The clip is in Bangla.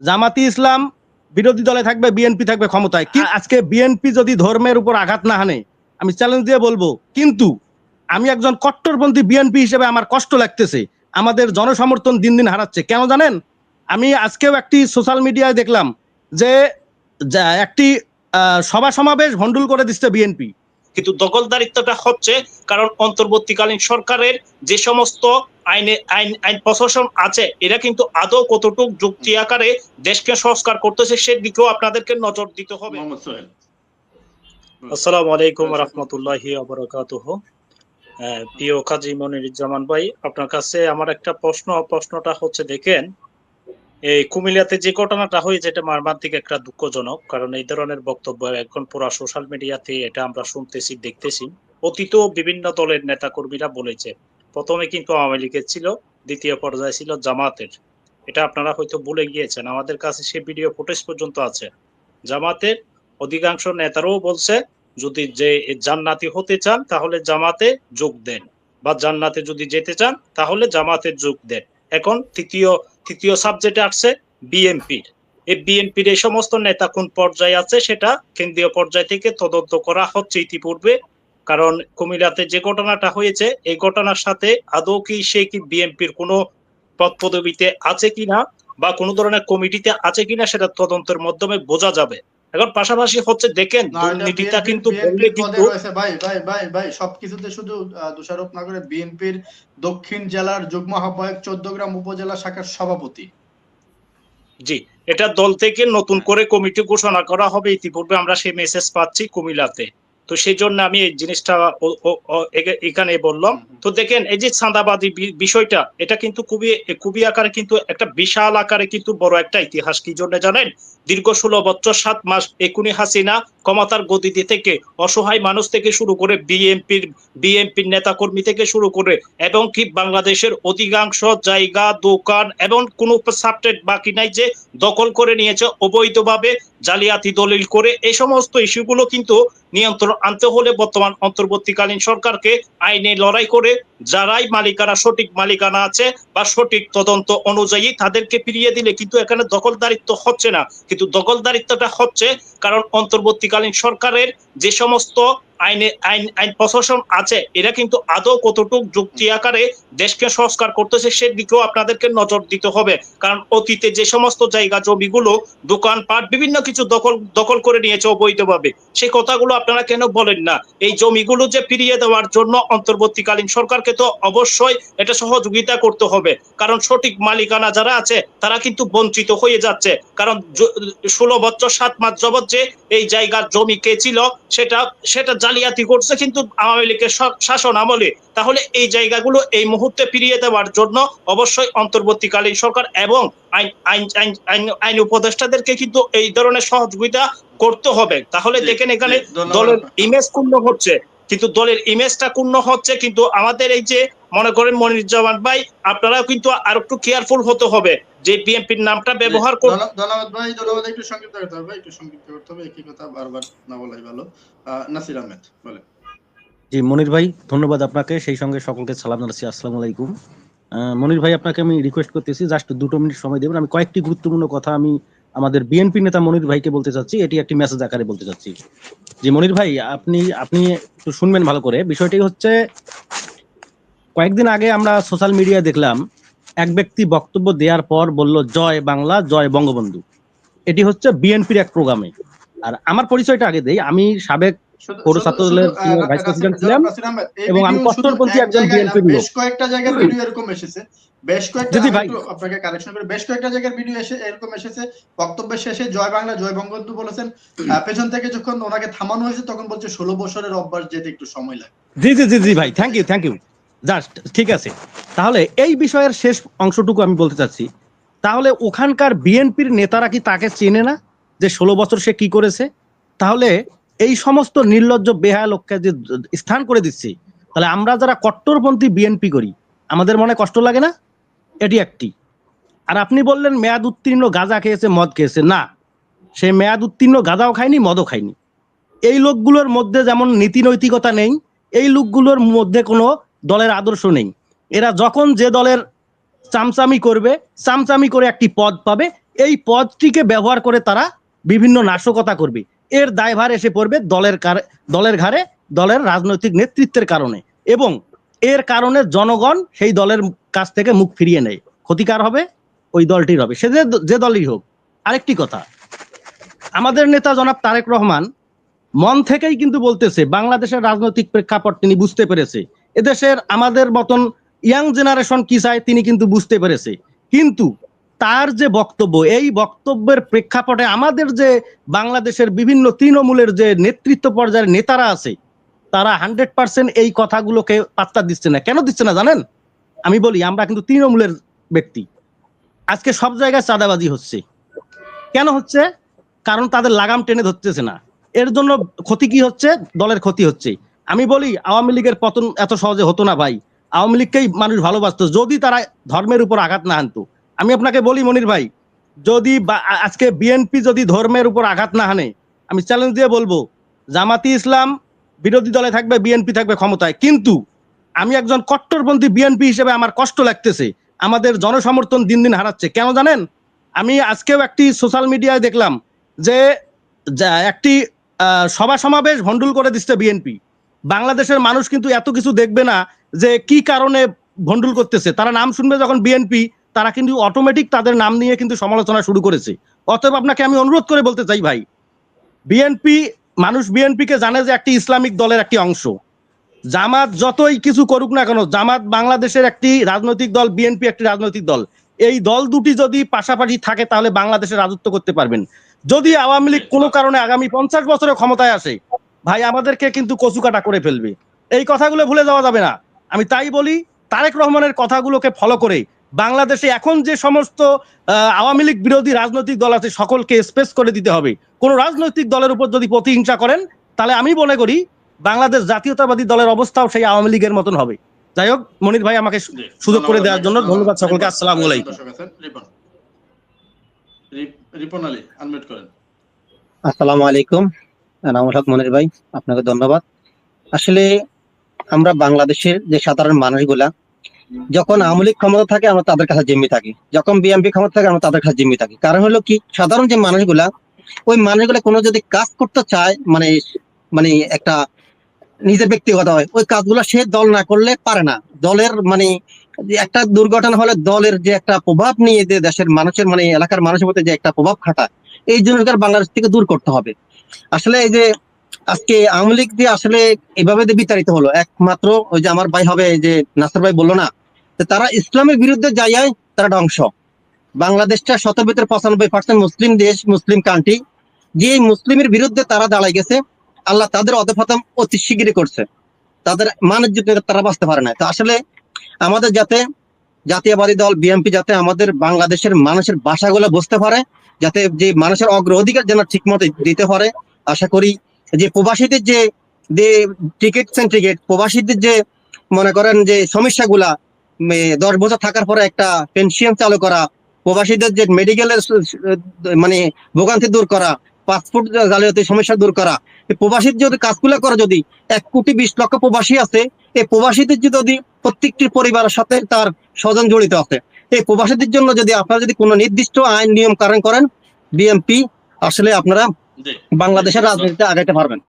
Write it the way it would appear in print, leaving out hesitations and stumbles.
জামাতি ইসলাম বিরোধী দলে থাকবে, বিএনপি থাকবে ক্ষমতায়। আজকে বিএনপি যদি ধর্মের উপর আঘাত না হানে, আমি চ্যালেঞ্জ দিয়ে বলবো। কিন্তু আমি একজন কট্টরপন্থী বিএনপি হিসেবে আমার কষ্ট লাগতেছে, আমাদের জনসমর্থন দিন দিন হারাচ্ছে। কেন জানেন? আমি আজকেও একটি সোশ্যাল মিডিয়ায় দেখলাম যে একটি সভা সমাবেশ ভণ্ডুল করে দিচ্ছে বিএনপি। কিন্তু দখলদারিত্বটা হচ্ছে কারণ অন্তর্বর্তীকালীন সরকারের যে সমস্ত আইন প্রশাসন আছে, এরা কিন্তু আদৌ কতটুকু যুক্তি আকারে দেশকে সংস্কার করতেছে সেদিকেও আপনাদেরকে নজর দিতে হবে। আসসালামু আলাইকুম ওয়া রাহমাতুল্লাহি ওয়া বারাকাতুহু। প্রিয় কাজী মনিরুজ্জামান ভাই, আপনার কাছে আমার একটা প্রশ্নটা হচ্ছে, দেখেন এই কুমিল্লাতে যে ঘটনাটা হয়েছে এটা মর্মান্তিক একটা দুঃখজনক, কারণ এই ধরনের বক্তব্য এখন পুরো সোশ্যাল মিডিয়াতে এটা আমরা শুনতেছি, দেখতেছি। অতীতেও বিভিন্ন দলের নেতা কর্মীরা বলেছে, প্রথমে কিন্তু আওয়ামী লীগের ছিল, দ্বিতীয় পর্যায়ে ছিল জামাতের। এটা আপনারা হয়তো ভুলে গিয়েছেন, আমাদের কাছে সে ভিডিও ফুটেজ পর্যন্ত আছে। জামাতের অধিকাংশ নেতারাও বলছে যদি যে জান্নাতি হতে চান তাহলে জামাতে যোগ দেন, বা জান্নাতে যদি যেতে চান তাহলে জামাতে যোগ দেন। এখন তৃতীয় সাবজেক্টে আসছে বিএনপির। এই বিএনপির এই সমস্ত নেতা কোন পর্যায়ে আছে সেটা কেন্দ্রীয় পর্যায় থেকে তদন্ত করা হচ্ছে ইতিপূর্বে। কারণ কুমিল্লাতে যে ঘটনাটা হয়েছে এই ঘটনার সাথে আদৌ কি সে কি বিএনপির কোনো পদ পদবিতে আছে কিনা বা কোনো ধরনের কমিটিতে আছে কিনা সেটা তদন্তের মাধ্যমে বোঝা যাবে। এখন পাশাপাশি হচ্ছে, দেখেন দুর্নীতিটা কিন্তু ভাই সবকিছুতে শুধু দোষারোপ না করে, বিএনপির দক্ষিণ জেলার যুগ্ম আহ্বায়ক, 14 উপজেলা শাখার সভাপতি। জি, এটা দল থেকে নতুন করে কমিটি ঘোষণা করা হবে, ইতিপূর্বে আমরা সেই মেসেজ পাচ্ছি কুমিল্লাতে। তো সেই জন্য আমি এই জিনিসটা এখানে বললাম। তো দেখেন এই যে চাঁদাবাদী বিষয়টা, এটা কিন্তু খুবই আকারে কিন্তু একটা বিশাল আকারে কিন্তু বড় একটা ইতিহাস। কি জন্য জানেন? দীর্ঘ 16 বছর 7 মাস একুনি হাসিনা ক্ষমতার গদিতে থেকে অসহায় মানুষ থেকে শুরু করে বিএনপির নেতা কর্মী থেকে শুরু করে এবং কি বাংলাদেশের অধিকাংশ জায়গা, দোকান এবং কোনো সাবজেক্ট বাকি নাই যে দখল করে নিয়েছে অবৈধভাবে, জালিয়াতি দলিল করে। এই সমস্ত ইস্যুগুলো কিন্তু নিয়ন্ত্রণ আনতে হলে বর্তমান অন্তর্বর্তীকালীন সরকারকে আইনে লড়াই করে যারাই মালিকানা, সঠিক মালিকানা আছে বা সঠিক তদন্ত অনুযায়ী তাদেরকে ফিরিয়ে দিলে কিন্তু এখানে দখলদারিত্ব হচ্ছে না। কিন্তু দখলদারিত্বটা হচ্ছে কারণ অন্তর্বর্তীকালীন সরকারের যে সমস্ত আইন প্রশাসন আছে, এরা কিন্তু আদৌ কতটুকু যুক্তি আকারে দেশকে সংস্কার করতেছে সেদিকেও আপনাদেরকে নজর দিতে হবে। কারণ অতীতে যে সমস্ত জায়গা জমিগুলো, দোকানপাট, বিভিন্ন কিছু দখল করে নিয়েছে অবৈধভাবে, সেই কথাগুলো আপনারা কেন বলেন না? এই জমিগুলো যে ফিরিয়ে দেওয়ার জন্য অন্তর্বর্তীকালীন সরকারকে তো অবশ্যই এটা সহযোগিতা করতে হবে, কারণ সঠিক মালিকানা যারা আছে তারা কিন্তু বঞ্চিত হয়ে যাচ্ছে। কারণ 16 বছর 7 মাস যাবত যে এই জায়গার জমি কে ছিল সেটা জালিয়াতি করছে কিন্তু আওয়ামী লীগের শাসন আমলে। তাহলে এই জায়গাগুলো এই মুহূর্তে ফিরিয়ে দেওয়ার জন্য অবশ্যই অন্তর্বর্তীকালীন সরকার এবং আইন উপদেষ্টাদেরকে কিন্তু এই ধরনের সহযোগিতা করতে হবে। তাহলে দেখেন এখানে দলের ইমেজ ক্ষুণ্ণ হচ্ছে, কিন্তু দলের ইমেজটা ক্ষুণ্ণ হচ্ছে। কিন্তু আমাদের এই যে মনে করেন মনিরুজ্জামান ভাই, আপনারাও কিন্তু আর একটু কেয়ারফুল হতে হবে যে বিএনপির নামটা ব্যবহার করে। ধন্যবাদ ভাই, ধন্যবাদ। একটু সংক্ষিপ্ত করতে হবে, একই কথা বারবার না বলাই ভালো। নাসির আহমেদ বলেন। জি মনির ভাই, ধন্যবাদ আপনাকে, সেই সঙ্গে সকলকে সালাম জানাচ্ছি, আসসালামু আলাইকুম। মনির ভাই, আপনাকে আমি রিকোয়েস্ট করতেছি জাস্ট 2 মিনিট সময় দেবেন। আমি কয়েকটি গুরুত্বপূর্ণ কথা আমি আমাদের বিএনপি নেতা মনির ভাইকে বলতে চাচ্ছি, এটি একটি মেসেজ আকারে বলতে চাচ্ছি। জি মনির ভাই, আপনি একটু শুনবেন ভালো করে। বিষয়টি হচ্ছে, কয়েকদিন আগে আমরা সোশ্যাল মিডিয়ায় দেখলাম এক ব্যক্তি বক্তব্য দেওয়ার পর বলল জয় বাংলা, জয় বঙ্গবন্ধু। এটি হচ্ছে বিএনপির এক প্রোগ্রামে। আর আমার পরিচয়টা আগে দেই, আমি সাবেক পৌর ছাত্র দলের ভাইস প্রেসিডেন্ট ছিলাম এবং আমি কট্টরপন্থী একজন বিএনপি লোক। বেশ কয়েকটা জায়গার ভিডিও এরকম এসেছে, বেশ কয়েকটা, আপনাকে কারেকশন করে, বেশ কয়েকটা জায়গার ভিডিও এরকম এসেছে, বক্তব্যের শেষে জয় বাংলা, জয় বঙ্গবন্ধু বলেছেন। পেছন থেকে যখন ওনাকে থামানো হয়েছে তখন বলছে 16 বছরের অভ্যাস, যেতে একটু সময় লাগে। জি জি জি জি ভাই, থ্যাংক ইউ। জাস্ট ঠিক আছে। তাহলে এই বিষয়ের শেষ অংশটুকু আমি বলতে চাচ্ছি, তাহলে ওখানকার বিএনপির নেতারা কি তাকে চেনে না যে 16 বছর সে কি করেছে? তাহলে এই সমস্ত নির্লজ্জ বেহায়া লোককে যে স্থান করে দিচ্ছে, তাহলে আমরা যারা কট্টরপন্থী বিএনপি করি আমাদের মনে কষ্ট লাগে না? এটি একটি। আর আপনি বললেন মেয়াদ উত্তীর্ণ গাঁজা খেয়েছে, মদ খেয়েছে। না, সে মেয়াদ উত্তীর্ণ গাঁজাও খায়নি, মদও খায়নি। এই লোকগুলোর মধ্যে যেমন নীতি নৈতিকতা নেই, এই লোকগুলোর মধ্যে কোনো দলের আদর্শ নেই। এরা যখন যে দলের চামচামি করবে, চামচামি করে একটি পদ পাবে, এই পদটিকে ব্যবহার করে তারা বিভিন্ন নাশকতা করবে। এর দায়ভার এসে পড়বে দলের ঘাড়ে, দলের রাজনৈতিক নেতৃত্বের কারণে, এবং এর কারণে জনগণ সেই দলের কাছ থেকে মুখ ফিরিয়ে নেয়। ক্ষতিকার হবে ওই দলটির হবে, সে যে দলই হোক। আরেকটি কথা, আমাদের নেতা জনাব তারেক রহমান মন থেকেই কিন্তু বলতেছে, বাংলাদেশের রাজনৈতিক প্রেক্ষাপট তিনি বুঝতে পেরেছে, এদেশের আমাদের মতন ইয়াং জেনারেশন কি চায় তিনি কিন্তু বুঝতে পেরেছে। কিন্তু তার যে বক্তব্য, এই বক্তব্যের প্রেক্ষাপটে আমাদের যে বাংলাদেশের বিভিন্ন তৃণমূলের যে নেতৃত্ব পর্যায়ের নেতারা আছে, তারা 100% এই কথাগুলোকে পাত্তা দিচ্ছে না। কেন দিচ্ছে না জানেন? আমি বলি, আমরা কিন্তু তৃণমূলের ব্যক্তি। আজকে সব জায়গায় চাঁদাবাজি হচ্ছে। কেন হচ্ছে? কারণ তাদের লাগাম টেনে ধরতেছে না। এর জন্য ক্ষতি কি হচ্ছে? দলের ক্ষতি হচ্ছে। আমি বলি, আওয়ামী লীগের পতন এত সহজে হতো না ভাই। আওয়ামী লীগকেই মানুষ ভালোবাসতো যদি তারা ধর্মের উপর আঘাত না হানতো। আমি আপনাকে বলি মনির ভাই, যদি আজকে বিএনপি যদি ধর্মের উপর আঘাত না হানে, আমি চ্যালেঞ্জ দিয়ে বলবো, জামাতি ইসলাম বিরোধী দলে থাকবে, বিএনপি থাকবে ক্ষমতায়। কিন্তু আমি একজন কট্টরপন্থী বিএনপি হিসেবে আমার কষ্ট লাগতেছে, আমাদের জনসমর্থন দিন দিন হারাচ্ছে। কেন জানেন? আমি আজকেও একটি সোশ্যাল মিডিয়ায় দেখলাম যে একটি সভা সমাবেশ ভণ্ডুল করে দিচ্ছে বিএনপি। বাংলাদেশের মানুষ কিন্তু এত কিছু দেখবে না যে কি কারণে ভণ্ডুল করতেছে। তারা নাম শুনবে যখন বিএনপি, তারা কিন্তু অটোমেটিক তাদের নাম নিয়ে কিন্তু সমালোচনা শুরু করেছে। অতএব আপনাকে আমি অনুরোধ করে বলতে চাই ভাই, বিএনপি, মানুষ বিএনপিকে জানে যে একটি ইসলামিক দলের একটি অংশ। জামাত যতই কিছু করুক না কেন, জামাত বাংলাদেশের একটি রাজনৈতিক দল, বিএনপি একটি রাজনৈতিক দল। এই দল দুটি যদি পাশাপাশি থাকে তাহলে বাংলাদেশে রাজত্ব করতে পারবেন। যদি আওয়ামী লীগ কোনো কারণে আগামী 50 বছরে ক্ষমতায় আসে, ভাই আমাদেরকে কিন্তু কচুকাটা করে ফেলবে। এই কথাগুলো ভুলে যাওয়া যাবে না। আমি তাই বলি, তারেক রহমানের কথাগুলোকে ফলো করে বাংলাদেশে এখন যে সমস্ত আওয়ামী লীগ বিরোধী রাজনৈতিক দল আছে সকলকে স্পেস করে দিতে হবে। কোন রাজনৈতিক দলের উপর যদি প্রতিহিংসা করেন, তাহলে আমি মনে করি বাংলাদেশ জাতীয়তাবাদী দলের অবস্থাও সেই আওয়ামী লীগের মতন হবে। যাই হোক, মনির ভাই আমাকে সুযোগ করে দেওয়ার জন্য ধন্যবাদ সকলকে। আসসালামু আলাইকুম। আসসালামু আলাইকুম। এনামুল হক মনির ভাই, আপনাকে ধন্যবাদ। আসলে আমরা বাংলাদেশের যে সাধারণ মানুষগুলা, যখন আওয়ামী লীগ ক্ষমতা থাকে আমরা তাদের কাছে জিম্মি থাকি, যখন বিএনপি ক্ষমতা থাকে আমরা তাদের কাছে জিম্মি থাকি। কারণ হলো কি, সাধারণ যে মানুষগুলা, ওই মানুষগুলা কোনো যদি কাজ করতে চায়, মানে মানে একটা নিজের ব্যক্তিগত হয়, ওই কাজগুলো সে দল না করলে পারে না। দলের মানে একটা দুর্ঘটনা হলে দলের যে একটা প্রভাব নিয়ে যে দেশের মানুষের মানে এলাকার মানুষের মধ্যে যে একটা প্রভাব খাটায়, এই জিনিসটা বাংলাদেশ থেকে দূর করতে হবে। আসলে এই যে আজকে আওয়ামী লীগ যে আসলে এভাবে বিতাড়িত হলো, একমাত্র ওই যে আমার ভাই হবে যে নাসির ভাই বললো না, তারা ইসলামের বিরুদ্ধে যাইয়াই তারা ধ্বংস। বাংলাদেশটা 100 ভিতরে 95% মুসলিম দেশ, মুসলিম কান্ট্রি, যে মুসলিমের বিরুদ্ধে তারা দাঁড়াই গেছে, আল্লাহ তাদের অধঃপতন অতি শীঘ্রই করছে। তাদের মানের যুদ্ধে তারা বাঁচতে পারে না। তো আসলে আমাদের যাতে জাতীয়বাদী দল বিএনপি যাতে আমাদের বাংলাদেশের মানুষের ভাষাগুলো বুঝতে পারে, যাতে যে মানুষের অগ্রাধিকার যেন ঠিক মতো দিতে পারে। আশা করি যে প্রবাসীদের যে টিকিট সেন্ট্রিকেট, প্রবাসীদের যে মনে করেন যে সমস্যাগুলা, 10 বছর থাকার পরে একটা পেনশন চালু করা, প্রবাসীদের যে মেডিকেলের মানে ভোগান্তি দূর করা, পাসপোর্ট জালিয়াতির সমস্যা দূর করা, প্রবাসীর যদি কাজগুলো করে, যদি 1,20,00,000 প্রবাসী আছে, এই প্রবাসীদের যদি প্রত্যেকটি পরিবারের সাথে তার স্বজন জড়িত আছে, এই প্রবাসীদের জন্য যদি আপনারা যদি কোনো নির্দিষ্ট আইন নিয়ম কানুন করেন, বিএনপি আসলে আপনারা বাংলাদেশের রাজনীতিতে আগাইতে পারবেন।